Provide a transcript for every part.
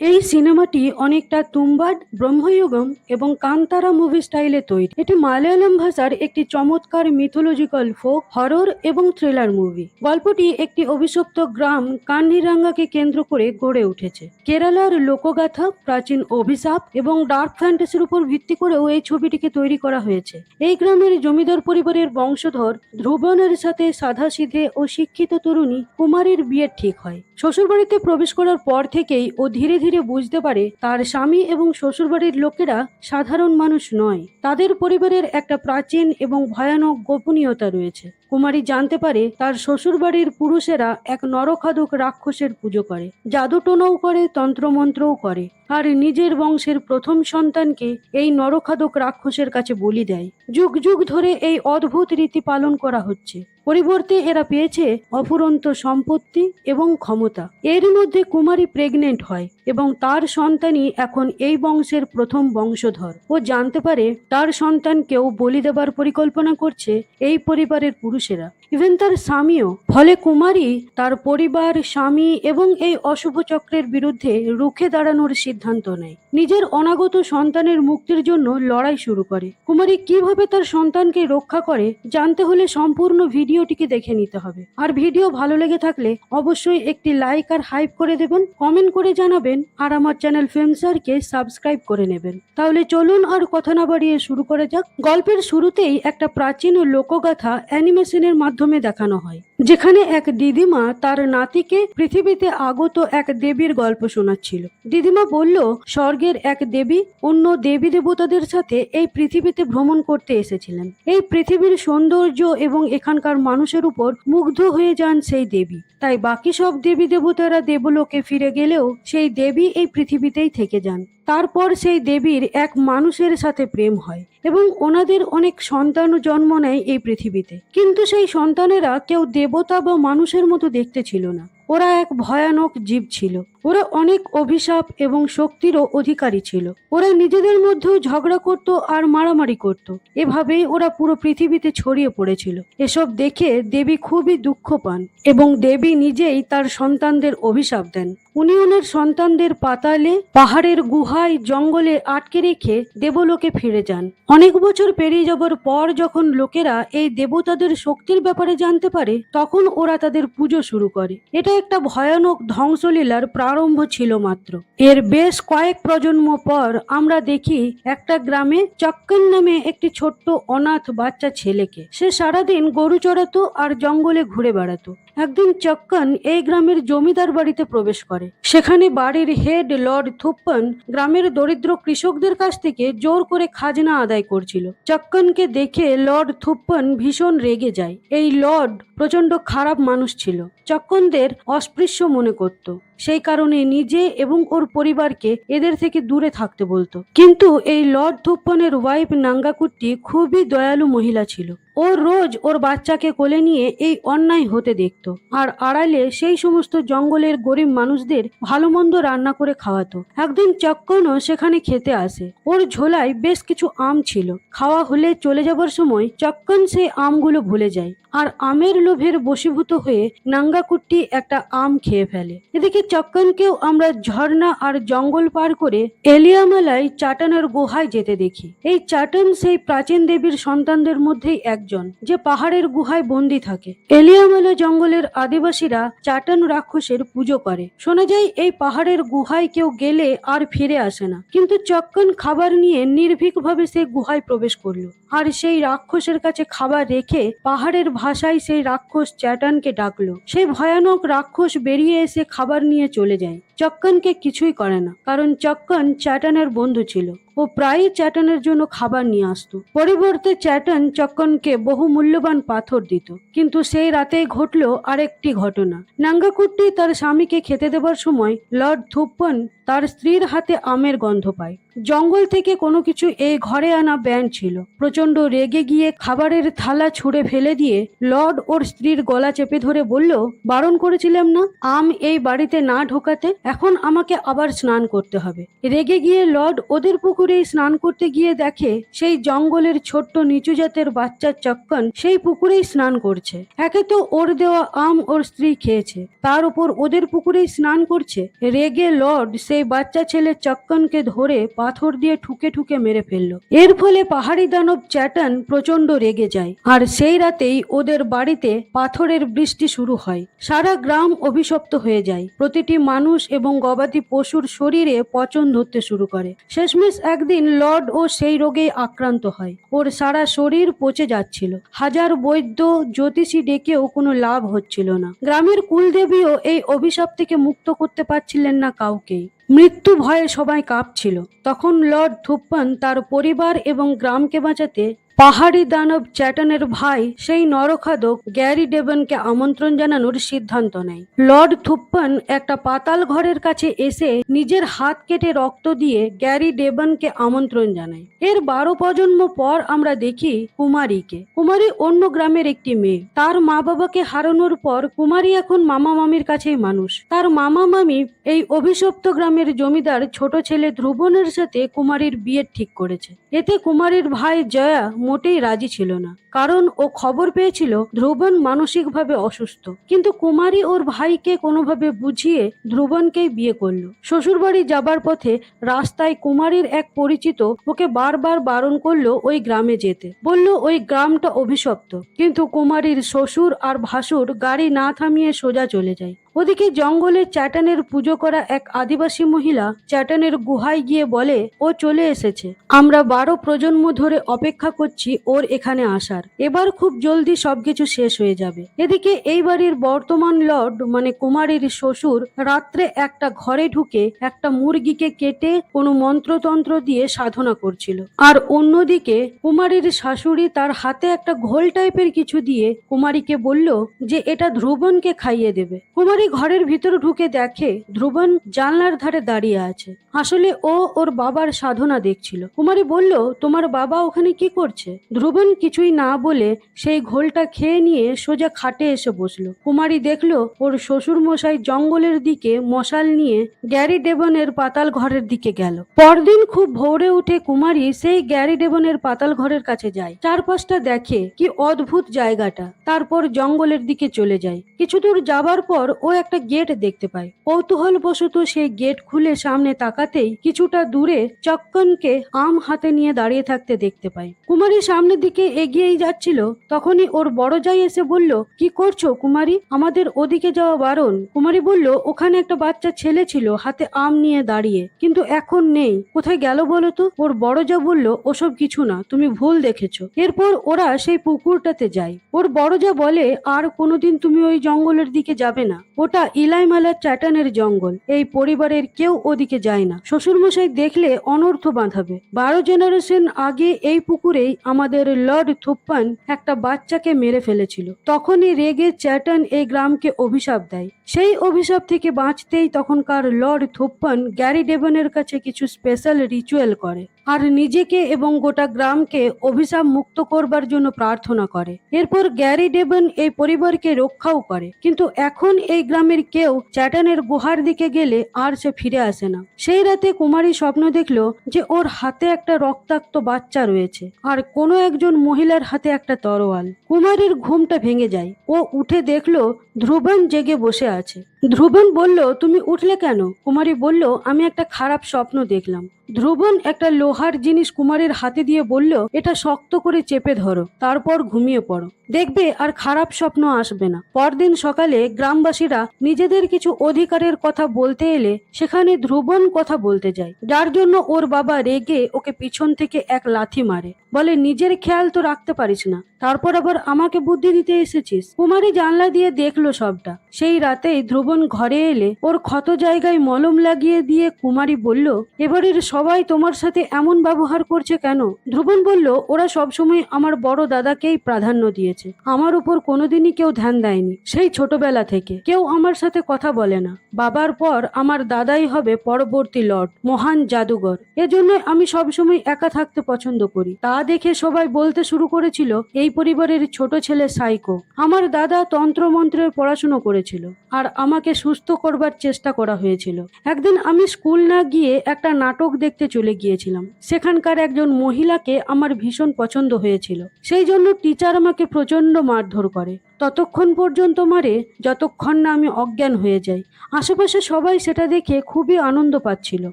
এই সিনেমাটি অনেকটা তুম্বাড, ব্রহ্মযুগম এবং কান্তারা মুভি স্টাইলে তৈরি। এটি মালয়ালম ভাষার একটি চমৎকার মিথোলজিক্যাল ফোক, হরর এবং থ্রিলার মুভি। গল্পটি একটি অভিশপ্ত গ্রাম কান্নিরাঙ্গাকে কেন্দ্র করে গড়ে উঠেছে। কেরালার লোকগাথা, প্রাচীন অভিশাপ এবং ডার্ক ফ্যান্টাসির উপর ভিত্তি করেও এই ছবিটিকে তৈরি করা হয়েছে। এই গ্রামের জমিদার পরিবারের বংশধর ধ্রুবনের সাথে সাধাসিধে ও শিক্ষিত তরুণী কুমারীর বিয়ে ঠিক হয়। শ্বশুরবাড়িতে প্রবেশ করার পর থেকেই ও ধীরে ধীরে বুঝতে পারে তার স্বামী এবং শ্বশুরবাড়ির লোকেরা সাধারণ মানুষ নয়, তাদের পরিবারের একটা প্রাচীন এবং ভয়ানক গোপনীয়তা রয়েছে। কুমারী জানতে পারে তার শ্বশুরবাড়ির পুরুষেরা এক নরখাদক রাক্ষসের পুজো করে, জাদুটোনাও করে, তন্ত্রমন্ত্রও করে, আর নিজের বংশের প্রথম সন্তানকে এই নরখাদক রাক্ষসের কাছে বলি দেয়। যুগ যুগ ধরে এই অদ্ভুত রীতি পালন করা হচ্ছে। পরিবর্তে এরা পেয়েছে অফুরন্ত সম্পত্তি এবং ক্ষমতা। এর মধ্যে কুমারী প্রেগনেন্ট হয় এবং তার সন্তানই এখন এই বংশের প্রথম বংশধর। ও জানতে পারে তার সন্তানকেও বলি দেবার পরিকল্পনা করছে এই পরিবারের পুরুষেরা, ইভেন তার স্বামীও। ফলে কুমারী তার পরিবার, স্বামী এবং এই অশুভ চক্রের বিরুদ্ধে রুখে দাঁড়ানোর সিদ্ধান্ত নেয়। নিজের অনাগত সন্তানের মুক্তির জন্য লড়াই শুরু করে। কুমারী কিভাবে তার সন্তানকে রক্ষা করে জানতে হলে সম্পূর্ণ ভিডিওটিকে দেখে নিতে হবে। আর ভিডিও ভালো লেগে থাকলে অবশ্যই একটি লাইক আর হাইপ করে দেবেন, কমেন্ট করে জানাবেন, আর আমার চ্যানেল ফিল্মসারকে সাবস্ক্রাইব করে নেবেন। তাহলে চলুন আর কথা না বাড়িয়ে শুরু করা যাক। গল্পের শুরুতেই একটা প্রাচীন লোকগাথা অ্যানিমেশনের মাধ্যমে দেখানো হয়, যেখানে এক দিদিমা তার নাতিকে পৃথিবীতে আগত এক দেবীর গল্প শোনাচ্ছিল। দিদিমা বলল, স্বর্গের এক দেবী অন্য দেবী দেবতাদের সাথে এই পৃথিবীতে ভ্রমণ করতে এসেছিলেন। এই পৃথিবীর সৌন্দর্য এবং এখানকার মানুষের উপর মুগ্ধ হয়ে যান সেই দেবী। তাই বাকি সব দেবী দেবতারা দেবলোকে ফিরে গেলেও সেই দেবী এই পৃথিবীতেই থেকে যান। তারপর সেই দেবীর এক মানুষের সাথে প্রেম হয় এবং ওনাদের অনেক সন্তানও জন্ম নেয় এই পৃথিবীতে। কিন্তু সেই সন্তানেরা কেউ দেবতা বা মানুষের মতো দেখতে ছিল না। ওরা এক ভয়ানক জীব ছিল। ওরা অনেক অভিশাপ এবং শক্তিরও অধিকারী ছিল। ওরা নিজেদের মধ্যেও ঝগড়া করত আর মারামারি করত। এভাবেই ওরা পুরো পৃথিবীতে ছড়িয়ে পড়েছিল। এসব দেখে দেবী খুবই দুঃখ পান এবং দেবী নিজেই তার সন্তানদের অভিশাপ দেন। উনি ওনার সন্তানদের পাতালে, পাহাড়ের গুহায়, জঙ্গলে আটকে রেখে দেবলোকে ফিরে যান। অনেক বছর পেরিয়ে যাবার পর যখন লোকেরা এই দেবতাদের শক্তির ব্যাপারে জানতে পারে, তখন ওরা তাদের পুজো শুরু করে। এটা একটা ভয়ানক ধ্বংসলীলার প্রারম্ভ ছিল মাত্র। এর বেশ কয়েক প্রজন্ম পর আমরা দেখি একটা গ্রামে চক্কন নামে একটি ছোট্ট অনাথ বাচ্চা ছেলেকে। সে সারাদিন গরু চড়াতো আর জঙ্গলে ঘুরে বেড়াতো। একদিন চক্কন এই গ্রামের জমিদার বাড়িতে প্রবেশ করে। সেখানে বাড়ির হেড লর্ড থুপ্পন গ্রামের দরিদ্র কৃষকদের কাছ থেকে জোর করে খাজনা আদায় করছিল। চক্কনকে দেখে লর্ড থুপ্পন ভীষণ রেগে যায়। এই লর্ড প্রচন্ড খারাপ মানুষ ছিল, চক্কনদের অস্পৃশ্য মনে করত। সেই কারণে নিজে এবং ওর পরিবারকে এদের থেকে দূরে থাকতে বলতো। কিন্তু এই লর্ড থুপ্পনের ওয়াইফ নাঙ্গাকুট্টি খুবই দয়ালু মহিলা ছিল। ও রোজ ওর বাচ্চাকে কোলে নিয়ে এই অন্যায় হতে দেখতো আর আড়ালে সেই সমস্ত জঙ্গলের গরিব মানুষদের ভালো মন্দ রান্না করে খাওয়াতো। একদিন চক্কনও সেখানে খেতে আসে। ওর ঝোলায় বেশ কিছু আম ছিল। খাওয়া হলে চলে যাবার সময় চক্কন সেই আমগুলো ভুলে যায় আর আমের লোভের বশীভূত হয়ে নাঙ্গাকুট্টি একটা আম খেয়ে ফেলে। এদিকে চক্কনকেও আমরা ঝর্ণা আর জঙ্গল পার করে এলিয়ামালাই চাটানের গুহায় যেতে দেখি। এই চাটান সেই প্রাচীন দেবীর সন্তানদের মধ্যেই একজন, যে পাহাড়ের গুহায় বন্দী থাকে। এলিয়ামালা জঙ্গলের আদিবাসীরা চাটান রাক্ষসের পুজো করে। শোনা যায় এই পাহাড়ের গুহায় কেউ গেলে আর ফিরে আসে না। কিন্তু চক্কন খাবার নিয়ে নির্ভীকভাবে সেই গুহায় প্রবেশ করলো আর সেই রাক্ষসের কাছে খাবার রেখে পাহাড়ের ভাষায় সেই রাক্ষস চ্যাটানকে ডাকলো। সেই ভয়ানক রাক্ষস বেরিয়ে এসে খাবার নিয়ে চলে যায়। চক্কনকে কিছুই করে না, কারণ চক্কন চ্যাটানের বন্ধু ছিল। ও প্রায়ই চ্যাটানের জন্য খাবার নিয়ে আসতো। পরিবর্তে চ্যাটান চক্কনকে বহু মূল্যবান পাথর দিত। কিন্তু সেই রাতেই ঘটলো আরেকটি ঘটনা। নাঙ্গাকুট্টি তার স্বামীকে খেতে দেবার সময় লর্ড থুপ্পন তার স্ত্রীর হাতে আমের গন্ধ পায়। জঙ্গল থেকে কোনো কিছু এই ঘরে আনা ব্যান্ড ছিল। প্রচন্ড রেগে গিয়ে খাবারের থালা ছুঁড়ে ফেলে দিয়ে লর্ড ওর স্ত্রীর গলা চেপে ধরে বলল, বারণ করেছিলাম না আম এই বাড়িতে না ঢোকাতে? এখন আমাকে আবার স্নান করতে হবে। রেগে গিয়ে লর্ড ওদের পুকুরেই স্নান করতে গিয়ে দেখে সেই জঙ্গলের ছোট্ট নিচু জাতের বাচ্চা চক্কন সেই পুকুরেই স্নান করছে। একে তো ওর দেওয়া আম ওর স্ত্রী খেয়েছে, তার উপর ওদের পুকুরেই স্নান করছে। রেগে লর্ড সেই বাচ্চা ছেলে চক্কনকে ধরে পাথর দিয়ে ঠুকে ঠুকে মেরে ফেললো। এর ফলে পাহাড়ি দানব চ্যাটন প্রচন্ড রেগে যায়, আর সেই রাতেই ওদের বাড়িতে পাথরের বৃষ্টি শুরু হয়। সারা গ্রাম অভিশপ্ত হয়ে যায়। প্রতিটি মানুষ এবং গবাদি পশুর শরীরে পচন ধরতে শুরু করে। শেষমেশ একদিন লর্ড ও সেই রোগে আক্রান্ত হয়। ওর সারা শরীর পচে যাচ্ছিল। হাজার বৈদ্য জ্যোতিষী ডেকেও কোনো লাভ হচ্ছিল না। গ্রামের কুলদেবীও এই অভিশাপ থেকে মুক্ত করতে পারছিলেন না কাউকেই। মৃত্যু ভয়ে সবাই কাঁপছিল। তখন লর্ড থুপ্পান তার পরিবার এবং গ্রামকে বাঁচাতে পাহাড়ি দানব চ্যাটনের ভাই সেই নরখাদক গ্যারি ডেভনকে আমন্ত্রণ জানানোর সিদ্ধান্ত নেয়। লর্ড থুপ্পান একটা পাতাল ঘরের কাছে এসে নিজের হাত কেটে রক্ত দিয়ে গ্যারি ডেভনকে আমন্ত্রণ জানায়। এর 12 প্রজন্ম পর আমরা দেখি কুমারীকে। কুমারী অন্য গ্রামের একটি মেয়ে। তার মা বাবাকে হারানোর পর কুমারী এখন মামা মামির কাছেই মানুষ। তার মামা মামি এই অভিশপ্ত গ্রামের জমিদার ছোট ছেলে ধ্রুবনের সাথে কুমারীর বিয়ে ঠিক করেছে। এতে কুমারীর ভাই জয়া মোটেই রাজি ছিল না, কারণ ও খবর পেয়েছিল ধ্রুবন মানসিকভাবে অসুস্থ। কিন্তু কুমারী ওর ভাইকে কোনোভাবে বুঝিয়ে ধ্রুবনকেই বিয়ে করলো। শ্বশুরবাড়ি যাবার পথে রাস্তায় কুমারীর এক পরিচিত ওকে বারবার বারণ করলো ওই গ্রামে যেতে, বলল ওই গ্রামটা অভিশপ্ত। কিন্তু কুমারীর শ্বশুর আর ভাসুর গাড়ি না থামিয়ে সোজা চলে যায়। ওদিকে জঙ্গলে চ্যাটনের পুজো করা এক আদিবাসী মহিলা চ্যাটনের গুহায় গিয়ে বলে ও চলে এসেছে, আমরা 12 প্রজন্ম ধরে অপেক্ষা করছি ওর এখানে আসার, এবার খুব জলদি সবকিছু শেষ হয়ে যাবে। এদিকে এই বাড়ির বর্তমান লর্ড মানে কুমারীর শ্বশুর রাত্রে একটা ঘরে ঢুকে একটা মুরগিকে কেটে কোনো মন্ত্রতন্ত্র দিয়ে সাধনা করছিল। আর অন্যদিকে কুমারীর শাশুড়ি তার হাতে একটা ঘোল টাইপের কিছু দিয়ে কুমারীকে বলল যে এটা ধ্রুবনকে খাইয়ে দেবে। কুমারী ঘরের ভিতর ঢুকে দেখে ধ্রুবন জানলার ধারে দাঁড়িয়ে আছে। আসলে ও ওর বাবার সাধনা দেখছিল। কুমারী বলল তোমার বাবা ওখানে কি করছে? ধ্রুবন কিছুই না বলে সেই ঘোলটা খেয়ে নিয়ে সোজা খাটে এসে বসলো। কুমারী দেখলো ওর শ্বশুর মশাই জঙ্গলের দিকে মশাল নিয়ে গ্যারি ডেভনের পাতাল ঘরের দিকে গেল। পরদিন খুব ভোরে উঠে কুমারী সেই গ্যারি ডেভনের পাতাল ঘরের কাছে যায়। চারপাশটা দেখে কি অদ্ভুত জায়গাটা। তারপর জঙ্গলের দিকে চলে যায়। কিছু দূর যাবার পর ও একটা গেট দেখতে পায়। কৌতূহল বশত সেই গেট খুলে সামনে তাকাতেই কিছুটা দূরে চক্কনকে আম হাতে নিয়ে দাঁড়িয়ে থাকতে দেখতে পায়। কুমারী সামনের দিকে এগিয়েই যাচ্ছিল, তখনই ওর বড় জাই এসে বলল কি করছো কুমারী, আমাদের ওদিকে যাওয়া বারণ। কুমারী বলল ওখানে একটা বাচ্চা ছেলে ছিল হাতে আম নিয়ে দাঁড়িয়ে, কিন্তু এখন নেই, কোথায় গেল বলো তো? ওর বড় জা বলল ওসব কিছু না, তুমি ভুল দেখেছো। এরপর ওরা সেই পুকুরটাতে যায়। ওর বড় জা বলে আর কোনোদিন তুমি ওই জঙ্গলের দিকে যাবে না, ওটা ইলাইমালা চ্যাটানের জঙ্গল, এই পরিবারের কেউ ওদিকে যায় না, শ্বশুরমশাই দেখলে অনর্থ বাঁধাবে। 12 জেনারেশন আগে এই পুকুরেই আমাদের লর্ড থুপ্পান একটা বাচ্চাকে মেরে ফেলেছিল। তখনই রেগে চ্যাটন এই গ্রামকে অভিশাপ দেয়। সেই অভিশাপ থেকে বাঁচতেই তখনকার লর্ড থুপ্পান গ্যারি ডেভনের কাছে কিছু স্পেশাল রিচুয়াল করে আর নিজেকে এবং গোটা গ্রামকে অভিশাপ মুক্ত করবার জন্য প্রার্থনা করে। এরপর গ্যারি ডেভন এই পরিবারকে রক্ষাও করে। কিন্তু এখন এই গ্রামের কেউ চ্যাটনের গুহার দিকে গেলে আর সে ফিরে আসে না। সেই রাতে কুমারী স্বপ্ন দেখলো যে ওর হাতে একটা রক্তাক্ত বাচ্চা রয়েছে আর কোনো একজন মহিলার হাতে একটা তরোয়াল। কুমারীর ঘুমটা ভেঙে যায়। ও উঠে দেখলো ধ্রুবন জেগে বসে আছে। ধ্রুবন বলল তুমি উঠলে কেন? কুমারী বলল আমি একটা খারাপ স্বপ্ন দেখলাম। ধ্রুবন একটা লোহার জিনিস কুমারীর হাতে দিয়ে বলল এটা শক্ত করে চেপে ধরো, তারপর ঘুমিয়ে পড়ো, দেখবে আর খারাপ স্বপ্ন আসবে না। পরদিন সকালে গ্রামবাসীরা নিজেদের কিছু অধিকারের কথা বলতে এলে সেখানে ধ্রুবন কথা বলতে যায়, যার জন্য ওর বাবা রেগে ওকে পিছন থেকে এক লাথি মারে, বলে নিজের খেয়াল তো রাখতে পারিস না, তারপর আবার আমাকে বুদ্ধি দিতে এসেছিস। কুমারী জানলা দিয়ে দেখলো সবটা। সেই রাতেই ধ্রুবন ঘরে এলে ওর ক্ষত জায়গায় মলম লাগিয়ে দিয়ে কুমারী বলল এবারের সবাই তোমার সাথে এমন ব্যবহার করছে কেন? ধ্রুবন বলল ওরা সবসময় আমার বড় দাদাকেই প্রাধান্য দিয়েছে, আমার উপর কোনোদিনই কেউ ধ্যান দেয়নি। সেই ছোটবেলা থেকে কেউ আমার সাথে কথা বলে না। বাবার পর আমার দাদাই হবে পরবর্তী লর্ড, মহান জাদুঘর। এজন্য আমি সবসময় একা থাকতে পছন্দ করি। তা দেখে সবাই বলতে শুরু করেছিল এই পরিবারের ছোট ছেলে সাইকো। আমার দাদা তন্ত্রমন্ত্রের পড়াশুনো করেছিল আর আমাকে সুস্থ করবার চেষ্টা করা হয়েছিল। একদিন আমি স্কুল না গিয়ে একটা নাটক দেখতে চলে গিয়েছিলাম। সেখানকার একজন মহিলাকে আমার ভীষণ পছন্দ হয়েছিল, সেই জন্য টিচার আমাকে প্রচন্ড মারধর করে। ততক্ষণ পর্যন্ত মারে যতক্ষণ না আমি অজ্ঞান হয়ে যাই। আশেপাশে সবাই সেটা দেখে খুবই আনন্দ পাচ্ছিল।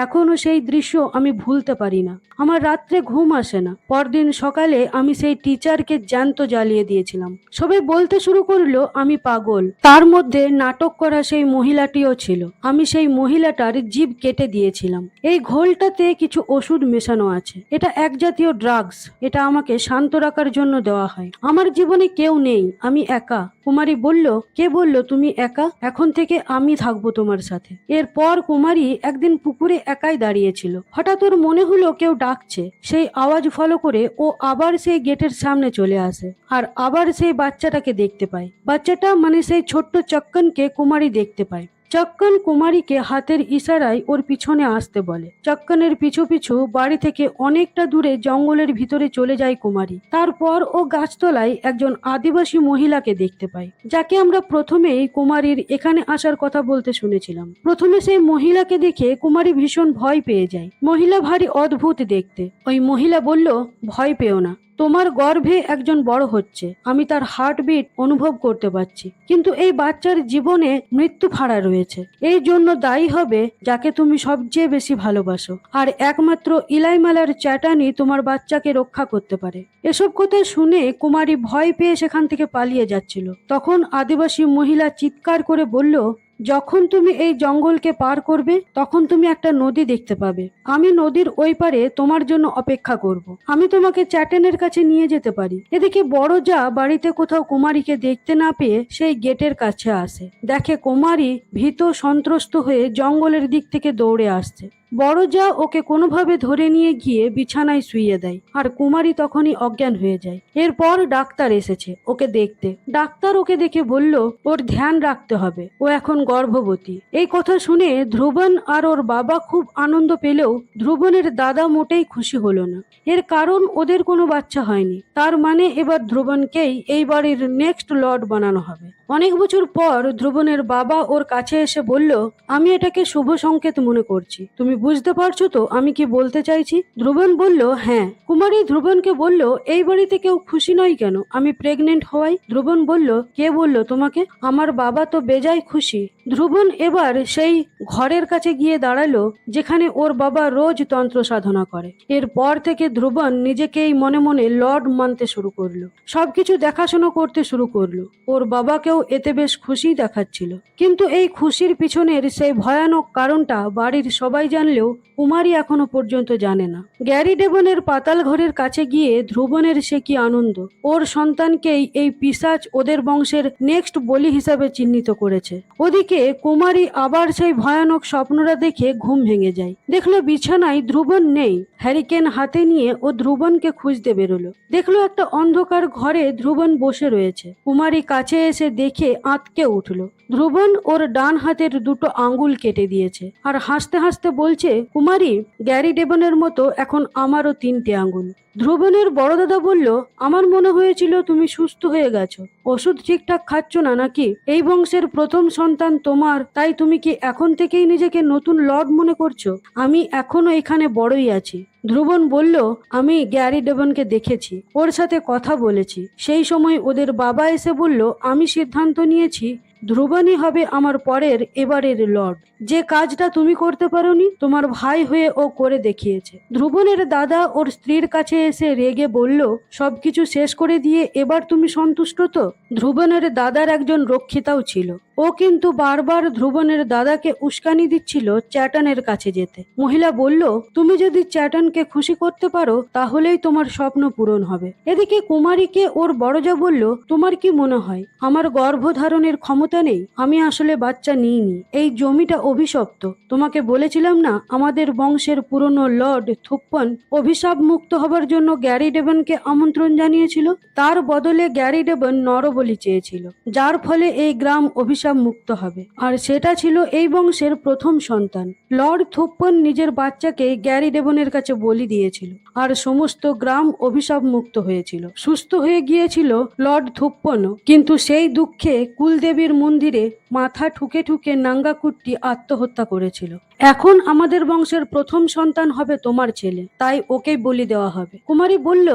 এখনো সেই দৃশ্য আমি ভুলতে পারি না। আমার রাত্রে ঘুম আসে না। পরদিন সকালে আমি সেই টিচারকে জ্যান্ত জ্বালিয়ে দিয়েছিলাম। সবাই বলতে শুরু করলো আমি পাগল। তার মধ্যে নাটক করা সেই মহিলাটিও ছিল। আমি সেই মহিলাটার জিভ কেটে দিয়েছিলাম। এই ঘোলটাতে কিছু ওষুধ মেশানো আছে। এটা এক জাতীয় ড্রাগস। এটা আমাকে শান্ত রাখার জন্য দেওয়া হয়। আমার জীবনে কেউ নেই, আমি একা। কুমারী বলল, কে বলল তুমি একা? এখন থেকে আমি থাকবো তোমার সাথে। এরপর কুমারী একদিন পুকুরে একাই দাঁড়িয়েছিল। হঠাৎ ওর মনে হলো কেউ ডাকছে। সেই আওয়াজ ফলো করে ও আবার সেই গেটের সামনে চলে আসে আর আবার সেই বাচ্চাটাকে দেখতে পায়। বাচ্চাটা মানে সেই ছোট্ট চক্কনকে কুমারী দেখতে পায়। চক্কন কুমারীকে হাতের ইশারায় ওর পিছনে আসতে বলে। চক্কনের পিছু পিছু বাড়ি থেকে অনেকটা দূরে জঙ্গলের ভিতরে চলে যায় কুমারী। তারপর ও গাছতলায় একজন আদিবাসী মহিলাকে দেখতে পায়, যাকে আমরা প্রথমেই কুমারীর এখানে আসার কথা বলতে শুনেছিলাম। প্রথমে সেই মহিলাকে দেখে কুমারী ভীষণ ভয় পেয়ে যায়। মহিলা ভারী অদ্ভুত দেখতে। ওই মহিলা বলল, ভয় পেও না, তোমার গর্ভে একজন বড় হচ্ছে। আমি তার হার্টবিট অনুভব করতে পারছি, কিন্তু এই বাচ্চার জীবনে মৃত্যু ফাড়া রয়েছে। এই জন্য দায়ী হবে যাকে তুমি সবচেয়ে বেশি ভালোবাসো, আর একমাত্র ইলাইমালার চ্যাটানি তোমার বাচ্চাকে রক্ষা করতে পারে। এসব কথা শুনে কুমারী ভয় পেয়ে সেখান থেকে পালিয়ে যাচ্ছিল। তখন আদিবাসী মহিলা চিৎকার করে বলল, যখন তুমি এই জঙ্গলকে পার করবে তখন তুমি একটা নদী দেখতে পাবে। আমি নদীর ওই পারে তোমার জন্য অপেক্ষা করব। আমি তোমাকে চ্যাটেনের কাছে নিয়ে যেতে পারি। এদিকে বড় যা বাড়িতে কোথাও কুমারীকে দেখতে না পেয়ে সেই গেটের কাছে আসে। দেখে কুমারী ভীত সন্ত্রস্ত হয়ে জঙ্গলের দিক থেকে দৌড়ে আসছে। বড় যা ওকে কোনোভাবে ধরে নিয়ে গিয়ে বিছানায় শুইয়ে দেয় আর কুমারী তখনই অজ্ঞান হয়ে যায়। এরপর ডাক্তার এসেছে ওকে দেখতে। ডাক্তার ওকে দেখে বলল, ওর ধ্যান রাখতে হবে, ও এখন গর্ভবতী। এই কথা শুনে ধ্রুবন আর ওর বাবা খুব আনন্দ পেলেও ধ্রুবনের দাদা মোটেই খুশি হলো না। এর কারণ ওদের কোনো বাচ্চা হয়নি। তার মানে এবার ধ্রুবনকেই এই বাড়ির নেক্সট লর্ড বানানো হবে। অনেক বছর পর ধ্রুবনের বাবা ওর কাছে এসে বলল, আমি এটাকে শুভ সংকেত মনে করছি। তুমি বুঝতে পারছো তো আমি কি বলতে চাইছি? ধ্রুবন বলল, হ্যাঁ। কুমারী ধ্রুবনকে বলল, এই বাড়িতে কেউ খুশি নয় কেন আমি প্রেগনেন্ট হওয়ায়? ধ্রুবন বলল, কে বলল তোমাকে? আমার বাবা তো বেজায় খুশি। ধ্রুবন এবার সেই ঘরের কাছে গিয়ে দাঁড়ালো যেখানে ওর বাবা রোজ তন্ত্র সাধনা করে। এরপর থেকে ধ্রুবন নিজেকেই মনে মনে লর্ড মানতে শুরু করলো। সবকিছু দেখাশোনা করতে শুরু করলো। ওর বাবাকেও এতে বেশ খুশি দেখাচ্ছিল। কিন্তু এই খুশির পিছনের সেই ভয়ানক কারণটা বাড়ির সবাই জানলেও কুমারী এখনো পর্যন্ত জানে না। গ্যারি ডেভনের পাতাল ঘরের কাছে গিয়ে ধ্রুবনের সে কি আনন্দ। ওর সন্তানকেই এই পিশাচ ওদের বংশের নেক্সট বলি হিসাবে চিহ্নিত করেছে। ওদিকে কুমারী আবার সেই ভয়ানক স্বপ্নটা দেখে ঘুম ভেঙে যায়। দেখলো বিছানায় ধ্রুবন নেই। হ্যারিকেন হাতে নিয়ে ও ধ্রুবনকে খুঁজতে বেরোলো। দেখলো একটা অন্ধকার ঘরে ধ্রুবন বসে রয়েছে। কুমারী কাছে এসে দেখে আঁতকে উঠলো। ধ্রুবন ওর ডান হাতের দুটো আঙ্গুল কেটে দিয়েছে আর হাসতে হাসতে বলছে, কুমারী, গ্যারি ডেভনের মতো এখন আমারও 3টে আঙ্গুল। ধ্রুবনের বড় দাদা বলল, আমার মনে হয়েছিল তুমি সুস্থ হয়ে গেছো। ওষুধ ঠিকঠাক খাচ্ছ না নাকি? এই বংশের প্রথম সন্তান তোমার, তাই তুমি কি এখন থেকেই নিজেকে নতুন লর্ড মনে করছো? আমি এখনো এখানে বড়ই আছি। ধ্রুবন বলল, আমি গ্যারি ডেভনকে দেখেছি, ওর সাথে কথা বলেছি। সেই সময় ওদের বাবা এসে বলল, আমি সিদ্ধান্ত নিয়েছি ধ্রুবনই হবে আমার পরের এবারের লর্ড। যে কাজটা তুমি করতে পারোনি তোমার ভাই হয়ে ও করে দেখিয়েছে। ধ্রুবনের দাদা ওর স্ত্রীর কাছে এসে রেগে বলল, সবকিছু শেষ করে দিয়ে এবার তুমি সন্তুষ্ট তো? ধ্রুবনের দাদার একজন রক্ষিতাও ছিল। ও কিন্তু বারবার ধ্রুবনের দাদাকে উস্কানি দিচ্ছিল চ্যাটানের কাছে যেতে। মহিলা বলল, তুমি যদি চ্যাটানকে খুশি করতে পারো তাহলেই তোমার স্বপ্ন পূরণ হবে। এদিকে কুমারীকে ওর বড়জা বলল, তোমার কি মনে হয় আমার গর্ভধারণের ক্ষমতা চিন্তা নেই, আমি আসলে বাচ্চা নিইনি। এই জমিটা অভিশপ্ত। তোমাকে বলেছিলাম না আমাদের বংশের পুরনো লর্ড থুপ্পন অভিশাপ মুক্ত হবার জন্য গ্যারি ডেভনকে আমন্ত্রণ জানিয়েছিল। তার বদলে গ্যারি ডেভন নরবলি চেয়েছিল, যার ফলে এই গ্রাম অভিশাপ মুক্ত হবে। আর সেটা ছিল এই বংশের প্রথম সন্তান। লর্ড থুপ্পন নিজের বাচ্চাকে গ্যারি ডেভনের কাছে বলি দিয়েছিল, আর সমস্ত গ্রাম অভিশাপ মুক্ত হয়েছিল। সুস্থ হয়ে গিয়েছিল লর্ড থুপ্পনও, কিন্তু সেই দুঃখে কুলদেবীর মন্দিরে মাথা ঠুকে ঠুকে নাঙ্গাকুট্টি আত্মহত্যা করেছিল। এখন আমাদের বংশের প্রথম সন্তান হবে তোমার ছেলে, তাই ওকেই বলি দেওয়া হবে। কুমারী বলল,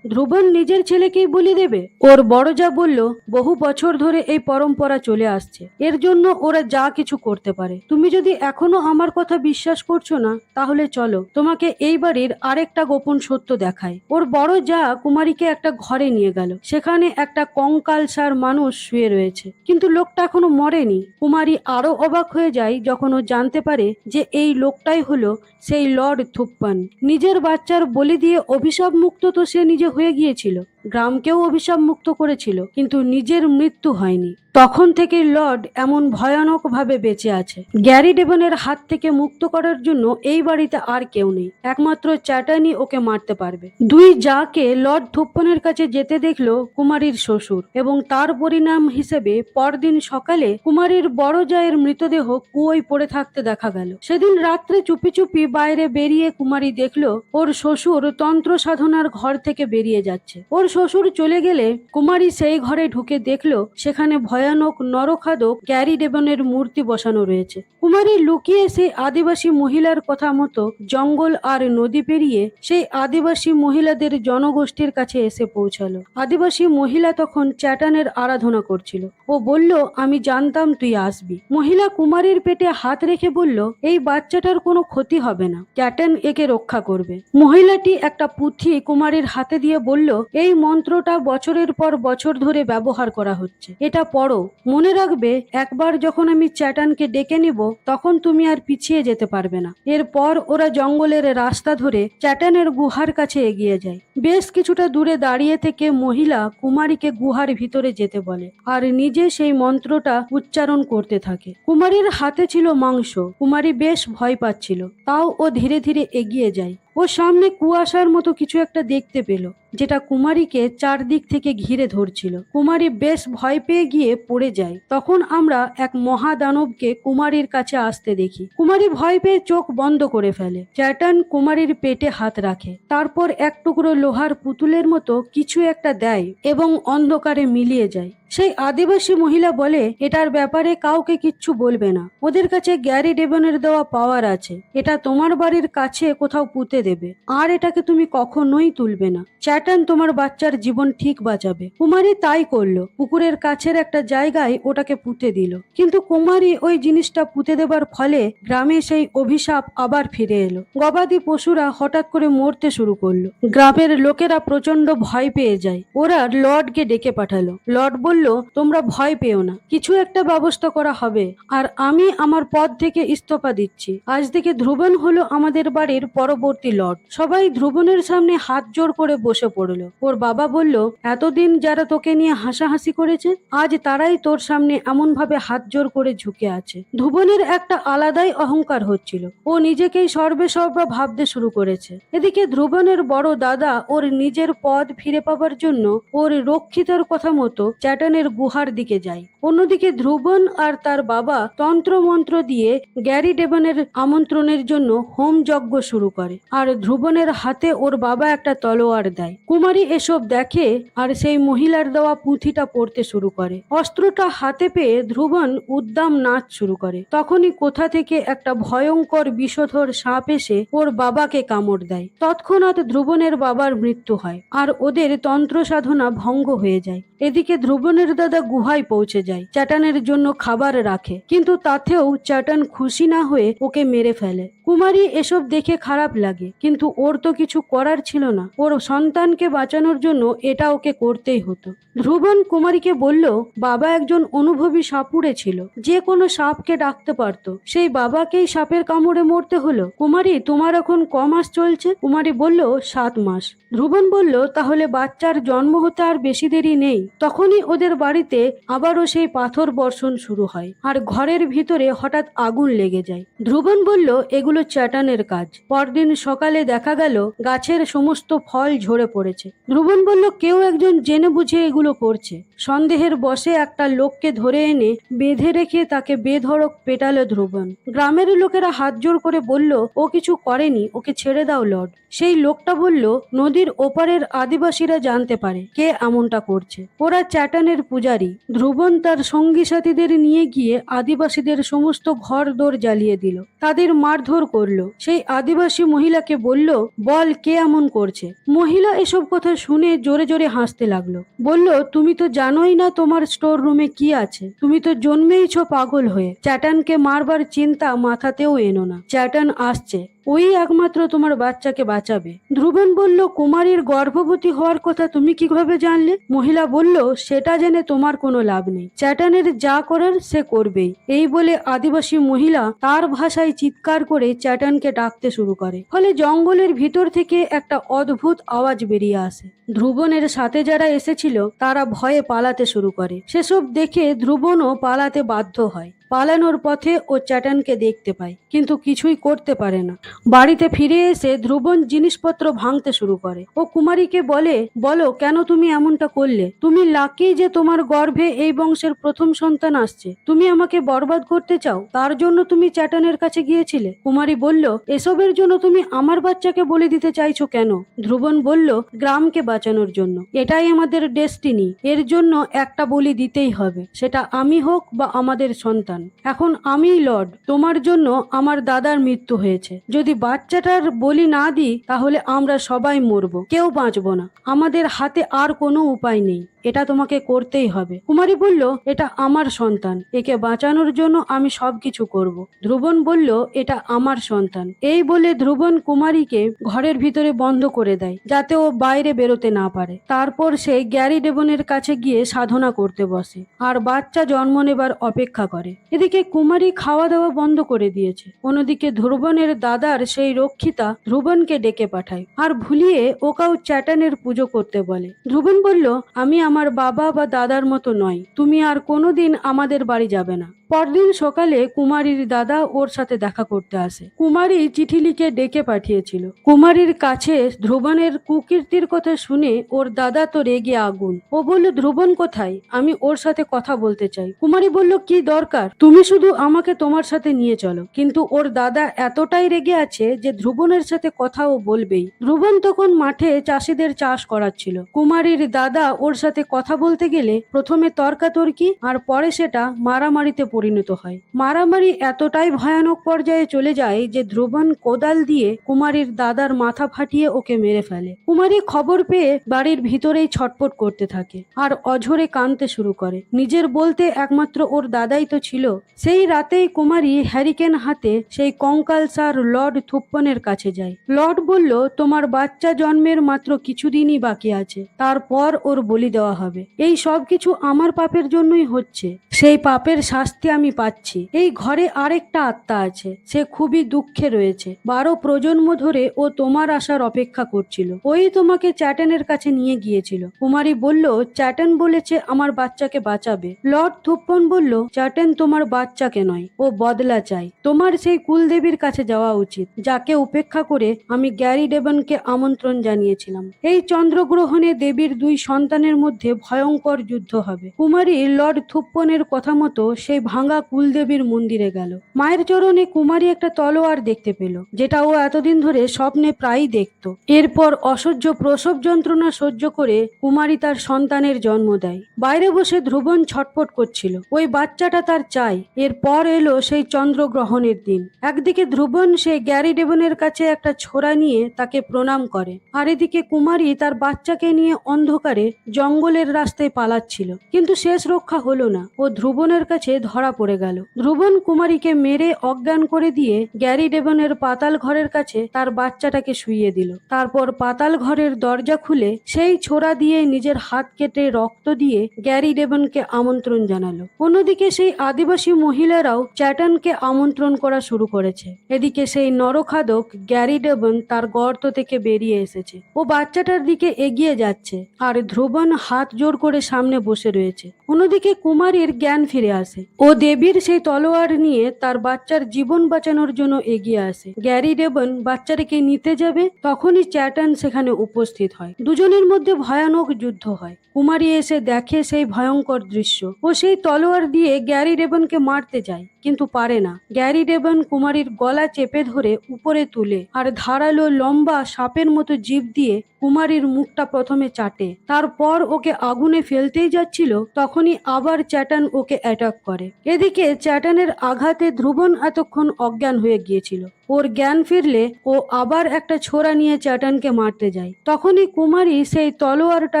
ধ্রুবন নিজের ছেলেকেই বলি দেবে? ওর বড় যা বলল, বহু বছর ধরে এই পরম্পরা চলে আসছে, এর জন্য ওরা যা কিছু করতে পারে। তুমি যদি এখনো আমার কথা বিশ্বাস করছো না, তাহলে চলো তোমাকে এই বাড়ির আরেকটা গোপন সত্য দেখায়। ওর বড় যা কুমারীকে একটা ঘরে নিয়ে গেল। সেখানে একটা কঙ্কালসার মানুষ শুয়ে রয়েছে, কিন্তু লোকটা এখনো মরেনি। কুমারী আরো অবাক হয়ে যায় যখন ও জানতে পারে যে এই লোকটাই হলো সেই লর্ড থুপ্পান। নিজের বাচ্চার বলি দিয়ে অভিশাপ মুক্ত তো সে নিজে হয়ে গিয়েছিল, গ্রামকেও অভিশাপ মুক্ত করেছিল, কিন্তু নিজের মৃত্যু হয়নি। তখন থেকে লর্ড এমন ভয়ানক ভাবে বেঁচে আছে। গ্যারি ডেভনের হাত থেকে মুক্ত করার জন্য এই বাড়িতে আর কেউ নেই, একমাত্র চ্যাটানি ওকে মারতে পারবে। দুই জাকে লর্ড থুপ্পনের কাছে যেতে দেখলো কুমারীর শ্বশুর, এবং তার পরিণাম হিসেবে পরদিন সকালে কুমারীর বড় জায়ের মৃতদেহ কুয়োয় পড়ে থাকতে দেখা গেল। সেদিন রাত্রে চুপি চুপি বাইরে বেরিয়ে কুমারী দেখলো ওর শ্বশুর তন্ত্র সাধনার ঘর থেকে বেরিয়ে যাচ্ছে। ওর শ্বশুর চলে গেলে কুমারী সেই ঘরে ঢুকে দেখলো সেখানে ভয়ানক নরখাদক গ্যারি ডেভনের মূর্তি বসানো রয়েছে। কুমারী লুকিয়ে সেই আদিবাসী মহিলার কথা মতো জঙ্গল আর নদী পেরিয়ে সেই আদিবাসী মহিলাদের জনগোষ্ঠীর কাছে এসে পৌঁছালো। আদিবাসী মহিলা তখন চ্যাটানের আরাধনা করছিল। ও বলল, আমি জানতাম তুই আসবি। মহিলা কুমারীর পেটে হাত রেখে বলল, এই বাচ্চাটার কোনো ক্ষতি হবে না, চ্যাটান একে রক্ষা করবে। মহিলাটি একটা পুঁথি কুমারীর হাতে দিয়ে বলল, এই মন্ত্রটা বছরের পর বছর ধরে ব্যবহার করা হচ্ছে, এটা পড়ো। মনে রাখবে, একবার যখন আমি চ্যাটানকে ডেকে নিব তখন তুমি আর পিছিয়ে যেতে পারবে না। এরপর ওরা জঙ্গলের রাস্তা ধরে চ্যাটানের গুহার কাছে এগিয়ে যায়। বেশ কিছুটা দূরে দাঁড়িয়ে থেকে মহিলা কুমারীকে গুহার ভিতরে যেতে বলে, আর নিজে সেই মন্ত্রটা উচ্চারণ করতে থাকে। কুমারীর হাতে ছিল মাংস। কুমারী বেশ ভয় পাচ্ছিল, তাও ও ধীরে ধীরে এগিয়ে যায়। ও সামনে কুয়াশার মতো কিছু একটা দেখতে পেল, যেটা কুমারীকে চারদিক থেকে ঘিরে ধরছিল। কুমারী বেশ ভয় পেয়ে গিয়ে পড়ে যায়। তখন আমরা এক মহাদানবকে কুমারীর কাছে আসতে দেখি। কুমারী ভয় পেয়ে চোখ বন্ধ করে ফেলে। চ্যাটান কুমারীর পেটে হাত রাখে, তারপর এক টুকরো লোহার পুতুলের মতো কিছু একটা দেয় এবং অন্ধকারে মিলিয়ে যায়। সেই আদিবাসী মহিলা বলে, এটার ব্যাপারে কাউকে কিচ্ছু বলবে না, ওদের কাছে গ্যারি ডেভনের দেওয়া পাওয়ার আছে। এটা তোমার বাড়ির কাছে কোথাও পুঁতে দেবে, আর এটাকে তুমি কখনোই তুলবে না। চ্যাটান তোমার বাচ্চার জীবন ঠিক বাঁচাবে। কুমারী তাই করলো। পুকুরের কাছের একটা জায়গায় ওটাকে পুঁতে দিল, কিন্তু কুমারী ওই জিনিসটা পুঁতে দেবার ফলে গ্রামে সেই অভিশাপ আবার ফিরে এলো। গবাদি পশুরা হঠাৎ করে মরতে শুরু করলো। গ্রামের লোকেরা প্রচন্ড ভয় পেয়ে যায়। ওরা লর্ডকে ডেকে পাঠালো। লর্ড বলল, তোমরা ভয় পেও না, কিছু একটা ব্যবস্থা করা হবে, আর আমি আমার পদ থেকে ইস্তফা দিচ্ছি। আজ থেকে ধ্রুবন হলো আমাদের বাড়ির পরবর্তী লর্ড। সবাই ধ্রুবনের সামনে হাত জোড় করে বসে পড়লো। ওর বাবা বলল, এতদিন যারা তোকে নিয়ে হাসাহাসি করেছে, আজ তারাই তোর সামনে এমন ভাবে হাত জোড় করে ঝুঁকে আছে। ধ্রুবনের একটা আলাদাই অহংকার হচ্ছিল। ও নিজেকেই সর্বেসর্বা ভাবতে শুরু করেছে। এদিকে ধ্রুবনের বড় দাদা ওর নিজের পদ ফিরে পাবার জন্য ওর রক্ষিতার কথা মতো চ্যাটানের গুহার দিকে যায়। অন্যদিকে ধ্রুবন আর তার বাবা তন্ত্র মন্ত্র দিয়ে গ্যারি ডেভনের আমন্ত্রণের জন্য হোম যজ্ঞ শুরু করে, আর ধ্রুবনের হাতে ওর বাবা একটা তলোয়ার দেয়। কুমারী এসব দেখে আর সেই মহিলার দেওয়া পুঁথিটা পড়তে শুরু করে। অস্ত্রটা হাতে পেয়ে ধ্রুবন উদ্দাম নাচ শুরু করে। তখনই কোথা থেকে একটা ভয়ঙ্কর বিষধর সাপ এসে ওর বাবাকে কামড় দেয়। তৎক্ষণাৎ ধ্রুবনের বাবার মৃত্যু হয়, আর ওদের তন্ত্র সাধনা ভঙ্গ হয়ে যায়। এদিকে ধ্রুবনের দাদা গুহায় পৌঁছে যায়, চ্যাটানের জন্য খাবার রাখে, কিন্তু তাতেও চ্যাটান খুশি না হয়ে ওকে মেরে ফেলে। কুমারী এসব দেখে খারাপ লাগে, কিন্তু ওর তো কিছু করার ছিল না। ওর সন্তানকে বাঁচানোর জন্য এটা ওকে করতেই হতো। ধ্রুবন কুমারীকে বলল, বাবা একজন অনুভবী সাপুড়ে ছিল, যে কোনো সাপকে ডাকতে পারতো। সেই বাবাকেই সাপের কামড়ে মরতে হলো। কুমারী, তোমার এখন ক মাস চলছে? কুমারী বলল, 7 মাস। ধ্রুবন বলল, তাহলে বাচ্চার জন্ম হতে আর বেশি দেরি নেই। তখনই ওদের বাড়িতে আবারও সেই পাথর বর্ষণ শুরু হয়, আর ঘরের ভিতরে হঠাৎ আগুন লেগে যায়। ধ্রুবন বলল, এগুলো চ্যাটানের কাজ। পরদিন সকালে দেখা গেল গাছের সমস্ত ফল ঝরে পড়েছে। ধ্রুবন বলল, কেউ একজন জেনে বুঝে এগুলো করছে। সন্দেহের বশে একটা লোককে ধরে এনে বেঁধে রেখে তাকে বেধড়ক পেটালো ধ্রুবন। গ্রামের লোকেরা হাত জোর করে বলল, ও কিছু করেনি, ওকে ছেড়ে দাও লর্ড। সেই লোকটা বলল, নদীর ওপারের আদিবাসীরা জানতে পারে কে এমনটা করছে। ওরা চ্যাটানের পূজারী। ধ্রুবন তার সঙ্গী সাথীদের নিয়ে গিয়ে আদিবাসীদের সমস্ত ঘর দোর জ্বালিয়ে দিল, তাদের মারধর করলো। সেই আদিবাসী মহিলাকে বলল, বল কে এমন করছে। মহিলা এসব কথা শুনে জোরে জোরে হাসতে লাগলো। বলল, তুমি তো জানোই না তোমার স্টোর রুমে কি আছে। তুমি তো জন্মেইছো পাগল হয়ে। চ্যাটানকে মারবার চিন্তা মাথাতেও এনো না। চ্যাটান আসছে, ওই একমাত্র তোমার বাচ্চাকে বাঁচাবে। ধ্রুবন বলল, কুমারীর গর্ভবতী হওয়ার কথা তুমি কিভাবে জানলে? মহিলা বলল, সেটা জেনে তোমার কোনো লাভ নেই। চ্যাটানের যা করার সে করবেই। এই বলে আদিবাসী মহিলা তার ভাষায় চিৎকার করে চ্যাটানকে ডাকতে শুরু করে। ফলে জঙ্গলের ভিতর থেকে একটা অদ্ভুত আওয়াজ বেরিয়ে আসে। ধ্রুবনের সাথে যারা এসেছিল তারা ভয়ে পালাতে শুরু করে। সেসব দেখে ধ্রুবনও পালাতে বাধ্য হয়। পালানোর পথে ও চ্যাটানকে দেখতে পায়, কিন্তু কিছুই করতে পারে না। বাড়িতে ফিরে এসে ধ্রুবন জিনিসপত্র ভাঙতে শুরু করে। ও কুমারীকে বলে, বলো কেন তুমি এমনটা করলে? তুমি লাকি যে তোমার গর্ভে এই বংশের প্রথম সন্তান আসছে। তুমি আমাকে বরবাদ করতে চাও, তার জন্য তুমি চ্যাটানের কাছে গিয়েছিলে। কুমারী বলল, এসবের জন্য তুমি আমার বাচ্চাকে বলে দিতে চাইছো কেন? ধ্রুবন বলল, গ্রামকে বাঁচানোর জন্য। এটাই আমাদের ডেস্টিনি। এর জন্য একটা বলি দিতেই হবে, সেটা আমি হোক বা আমাদের সন্তান। এখন আমিই লর্ড। তোমার জন্য আমার দাদার মৃত্যু হয়েছে। যদি বাচ্চাটার বলি না দিই তাহলে আমরা সবাই মরবো, কেউ বাঁচবো না। আমাদের হাতে আর কোনো উপায় নেই, এটা তোমাকে করতেই হবে। কুমারী বলল, এটা আমার সন্তান, একে বাঁচানোর জন্য আমি সবকিছু করব। ধ্রুবন বলল, এটা আমার সন্তান। এই বলে ধ্রুবন কুমারীকে ঘরের ভিতরে বন্ধ করে দেয়, যাতে ও বাইরে বেরোতে না পারে। তারপর সে গ্যারি ডেবনের কাছে গিয়ে সাধনা করতে বসে আর বাচ্চা জন্ম নেবার অপেক্ষা করে। এদিকে কুমারী খাওয়া দাওয়া বন্ধ করে দিয়েছে। অন্যদিকে ধ্রুবনের দাদার সেই রক্ষিতা ধ্রুবনকে ডেকে পাঠায় আর ভুলিয়ে ওকাও চ্যাটানের পুজো করতে বলে। ধ্রুবন বলল, আমি আমার বাবা বা দাদার মতো নয়, তুমি আর কোনোদিন আমাদের বাড়ি যাবে না। পরদিন সকালে কুমারীর দাদা ওর সাথে দেখা করতে আসে। কুমারী চিঠি লিখে ডেকে পাঠিয়েছিল। কুমারীর কাছে ধ্রুবনের কুকীর্তির কথা শুনে ওর দাদা তো রেগে আগুন। ও বলল, ধ্রুবন কোথায়? আমি ওর সাথে কথা বলতে চাই। কুমারী বলল, কি দরকার? তুমি শুধু আমাকে তোমার সাথে নিয়ে চলো। কিন্তু ওর দাদা এতটাই রেগে আছে যে ধ্রুবনের সাথে কথা ও বলবেই। ধ্রুবন তখন মাঠে চাষিদের চাষ করাচ্ছিল। কুমারীর দাদা ওর সাথে কথা বলতে গেলে প্রথমে তর্কাতর্কি আর পরে সেটা মারামারিতে পরিণত হয়। মারামারি এতটাই ভয়ানক পর্যায়ে চলে যায় যে ধ্রুবন কোদাল দিয়ে কুমারীর দাদার মাথা ফাটিয়ে ওকে মেরে ফেলে। কুমারী খবর পেয়ে বাড়ির ভিতরেই ছটফট করতে থাকে আর অঝরে কাঁদতে শুরু করে। নিজের বলতে একমাত্র ওর দাদাই তো ছিল। সেই রাতেই কুমারী হ্যারিকেন হাতে সেই কঙ্কালসার লর্ড থুপ্পনের কাছে যায়। লর্ড বলল, তোমার বাচ্চা জন্মের মাত্র কিছুদিনই বাকি আছে, তারপর ওর বলি দেওয়া হবে। এই সব কিছু আমার পাপের জন্যই হচ্ছে। সেই পাপের শাস্তি আমি পাচ্ছি। এই ঘরে আরেকটা আত্মা আছে, সে খুবই দুঃখে রয়েছে। 12 প্রজন্ম ধরে ও তোমার আসার অপেক্ষা করছিল। ওই তোমাকে চ্যাটানের কাছে নিয়ে গিয়েছিল। কুমারী বলল, চ্যাটান বলেছে আমার বাচ্চাকে বাঁচাবে। লর্ড থুপ্পন বলল, চ্যাটান তোমার বাচ্চাকে নয়, ও বদলা চাই। তোমার সেই কুলদেবীর কাছে যাওয়া উচিত, যাকে উপেক্ষা করে আমি গ্যারি ডেবনকে আমন্ত্রণ জানিয়েছিলাম। এই চন্দ্রগ্রহণে দেবীর 2 সন্তানের মধ্যে ভয়ঙ্কর যুদ্ধ হবে। কুমারী লর্ড থুপ্পনের কথা মতো সেই ভাঙা কুলদেবীর মন্দিরে গেল। মায়ের চরণে কুমারী একটা তলোয়ার দেখতে পেল, যেটা ও এতদিন ধরে স্বপ্নে প্রায়ই দেখত। এরপর অসহ্য প্রসব যন্ত্রণা সহ্য করে কুমারী তার সন্তানের জন্ম দেয়। বাইরে বসে ধ্রুবন ছটফট করছিল, ওই বাচ্চাটা তার চাই। এরপর এলো সেই চন্দ্রগ্রহণের দিন। একদিকে ধ্রুবন সেই গ্যারি ডেবনের কাছে একটা ছোরা নিয়ে তাকে প্রণাম করে, আর এদিকে কুমারী তার বাচ্চাকে নিয়ে অন্ধকারে জঙ্গলের রাস্তায় পালাচ্ছিল। কিন্তু শেষ রক্ষা হলো না, ও ধ্রুবনের কাছে ধরা ধরা পড়ে গেল। ধ্রুবন কুমারীকে মেরে অজ্ঞান করে দিয়ে গ্যারি ডেভনের পাতাল ঘরের কাছে তার বাচ্চাটাকে শুইয়ে দিল। তারপর পাতাল ঘরের দরজা খুলে সেই ছোরা দিয়ে নিজের হাত কেটে রক্ত দিয়ে গ্যারি ডেভনকে আমন্ত্রণ জানালো। অন্যদিকে সেই আদিবাসী মহিলারাও চ্যাটনকে আমন্ত্রণ করা শুরু করেছে। এদিকে সেই নরখাদক গ্যারি ডেভন তার গর্ত থেকে বেরিয়ে এসেছে। ও বাচ্চাটার দিকে এগিয়ে যাচ্ছে আর ধ্রুবন হাত জোর করে সামনে বসে রয়েছে। অন্যদিকে কুমারীর জ্ঞান ফিরে আসে। ও দেবীর সেই তলোয়ার নিয়ে তার বাচ্চার জীবন বাঁচানোর জন্য এগিয়ে আসে। গ্যারি ডেভন বাচ্চাটাকে নিতে যাবে, তখনই চ্যাটন সেখানে উপস্থিত হয়। দুজনের মধ্যে ভয়ানক যুদ্ধ হয়। কুমারী এসে দেখে সেই ভয়ঙ্কর দৃশ্য। ও সেই তলোয়ার দিয়ে গ্যারি ডেভনকে মারতে যায়, কিন্তু পারে না। গ্যারি ডেভন কুমারীর গলা চেপে ধরে উপরে তুলে আর ধারালো লম্বা সাপের মতো জিভ দিয়ে কুমারীর মুখটা প্রথমে চাটে। তারপর ওকে আগুনে ফেলতেই যাচ্ছিল, তখনই আবার চ্যাটন ওকে অ্যাটাক করে। এদিকে চ্যাটনের আঘাতে ধ্রুবন এতক্ষণ অজ্ঞান হয়ে গিয়েছিল। ওর জ্ঞান ফিরলে ও আবার একটা ছোরা নিয়ে চ্যাটনকে মারতে যায়। তখনই কুমারী সেই তলোয়ারটা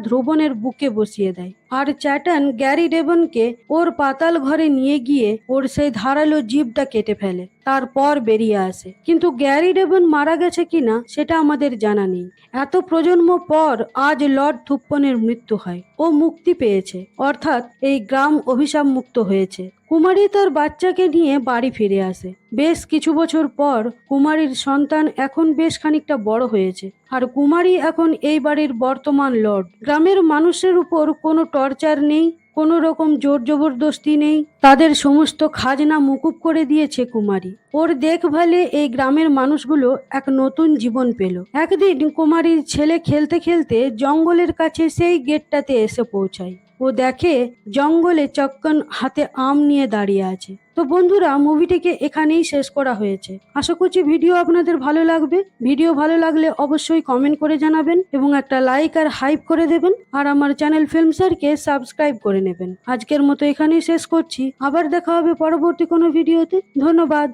ধ্রুবনের বুকে বসিয়ে দেয় আর চ্যাটন গ্যারি ডেভনকে ওর পাতাল ঘরে নিয়ে গিয়ে ওর সেই ধারালো জিভটা কেটে ফেলে। তারপর বেরিয়ে আসে। কিন্তু গ্যারি ডেভন মারা গেছে কিনা সেটা আমাদের জানা নেই। এত প্রজন্ম পর আজ লর্ড থুপ্পনের মৃত্যু হয়। ও মুক্তি পেয়েছে, অর্থাৎ এই গ্রাম অভিশাপ মুক্ত হয়েছে। কুমারী তার বাচ্চাকে নিয়ে বাড়ি ফিরে আসে। বেশ কিছু বছর পর কুমারীর সন্তান এখন বেশ খানিকটা বড় হয়েছে আর কুমারী এখন এই বাড়ির বর্তমান লর্ড। গ্রামের মানুষের উপর কোনো টর্চার নেই, কোনো রকম জোর জবরদস্তি নেই। তাদের সমস্ত খাজনা মুকুব করে দিয়েছে কুমারী। ওর দেখভালে এই গ্রামের মানুষগুলো এক নতুন জীবন পেল। একদিন কুমারীর ছেলে খেলতে খেলতে জঙ্গলের কাছে সেই গেটটাতে এসে পৌঁছায়। ও দেখে জঙ্গলে চক্কন হাতে আম নিয়ে দাঁড়িয়ে আছে। তো বন্ধুরা, মুভিটিকে এখানেই শেষ করা হয়েছে। আশা করছি ভিডিও আপনাদের ভালো লাগবে। ভিডিও ভালো লাগলে অবশ্যই কমেন্ট করে জানাবেন এবং একটা লাইক আর হাইপ করে দেবেন। আর আমার চ্যানেল ফিল্মসারকে সাবস্ক্রাইব করে নেবেন। আজকের মতো এখানেই শেষ করছি। আবার দেখা হবে পরবর্তী কোনো ভিডিওতে। ধন্যবাদ।